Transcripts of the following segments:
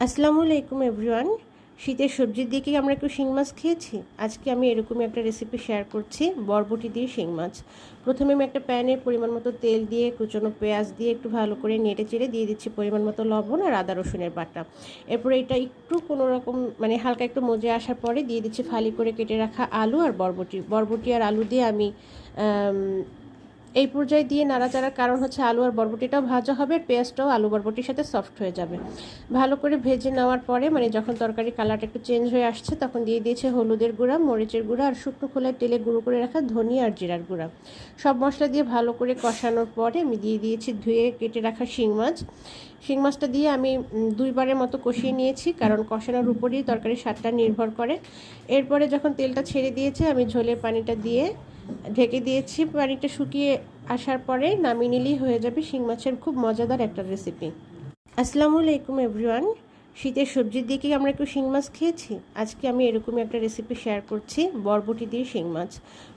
আসসালামু আলাইকুম এভরিওয়ান। শীতের সবজি দিয়ে কি আমরা একটু শিং মাছ খেয়েছি? আজকে আমি এরকমই একটা রেসিপি শেয়ার করছি, বরবটি দিয়ে শিং মাছ। প্রথমে আমি একটা প্যানে পরিমাণ মতো তেল দিয়ে কুচনো পেঁয়াজ দিয়ে একটু ভালো করে নেড়ে চেড়ে দিয়ে দিচ্ছি পরিমাণ মতো লবণ আর আদা রসুনের বাটা। এরপরে এটা একটু কোনো রকম হালকা একটু মজে আসার পরে দিয়ে দিচ্ছি ফালি করে কেটে রাখা আলু আর বরবটি আর আলু দিয়ে আমি এই পর্যায়ে দিয়ে নাড়াচাড়ার কারণ হচ্ছে আলু আর বরবটিটাও ভাজা হবে, পেঁয়াজটাও আলু বরবটির সাথে সফট হয়ে যাবে। ভালো করে ভেজে নেওয়ার পরে যখন তরকারি কালারটা একটু চেঞ্জ হয়ে আসছে তখন দিয়ে দিয়েছে হলুদের গুঁড়া, মরিচের গুঁড়া আর শুকনো খোলায় তেলে গুঁড়ো করে রাখা ধনিয়া আর জিরার গুঁড়া। সব মশলা দিয়ে ভালো করে কষানোর পরে আমি দিয়ে দিয়েছি ধুয়ে কেটে রাখা শিং মাছটা দিয়ে আমি দুইবারের মতো কষিয়ে নিয়েছি, কারণ কষানোর উপরেই তরকারির স্বাদটা নির্ভর করে। এরপরে যখন তেলটা ছেড়ে দিয়েছে আমি ঝোলের পানিটা দিয়ে ঢেকে দিয়েছি। পানিটা শুকিয়ে আসার পরে নামিয়ে নিলেই হয়ে যাবে শিং মাছের খুব মজাদার একটা রেসিপি। আসসালামু আলাইকুম এভরিওয়ান। শীতের সবজি দিয়ে কি আমরা একটু শিং মাছ খেয়েছি? আজকে আমি এরকমই একটা রেসিপি শেয়ার করছি, বরবটি দিয়ে শিং মাছ।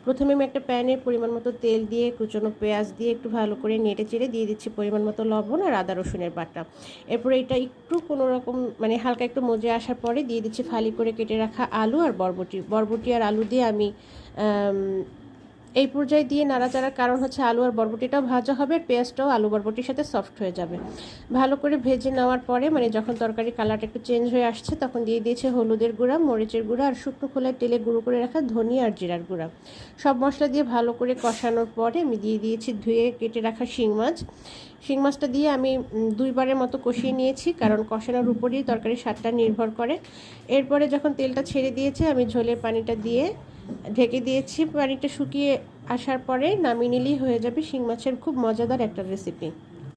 প্রথমে আমি একটা প্যানে পরিমাণ মতো তেল দিয়ে কুচনো পেঁয়াজ দিয়ে একটু ভালো করে নেড়ে চেড়ে দিয়ে দিচ্ছি পরিমাণ মতো লবণ আর আদা রসুনের বাটা। এরপরে এটা একটু কোনো রকম হালকা একটু মজে আসার পরে দিয়ে দিচ্ছি ফালি করে কেটে রাখা আলু আর বরবটি আর আলু দিয়ে আমি এই পর্যায়ে দিয়ে নাড়াচাড়ার কারণ হচ্ছে আলু আর বরবটিটাও ভাজা হবে, পেঁয়াজটাও আলু বরবটির সাথে সফট হয়ে যাবে। ভালো করে ভেজে নেওয়ার পরে যখন তরকারি কালারটা একটু চেঞ্জ হয়ে আসছে তখন দিয়ে দিয়েছে হলুদের গুঁড়া, মরিচের গুঁড়া আর শুকনো খোলায় তেলে গুঁড়ো করে রাখা ধনিয়া আর জিরার গুঁড়া। সব মশলা দিয়ে ভালো করে কষানোর পরে আমি দিয়ে দিয়েছি ধুয়ে কেটে রাখা শিং মাছটা দিয়ে আমি দুইবারের মতো কষিয়ে নিয়েছি, কারণ কষানোর উপরেই তরকারির স্বাদটা নির্ভর করে। এরপরে যখন তেলটা ছেড়ে দিয়েছে আমি ঝোলের পানিটা দিয়ে ঢেকে দিয়েছি। পানিটা শুকিয়ে আসার পরে নামিয়ে নিলেই হয়ে যাবে শিং মাছের খুব মজাদার একটা রেসিপি।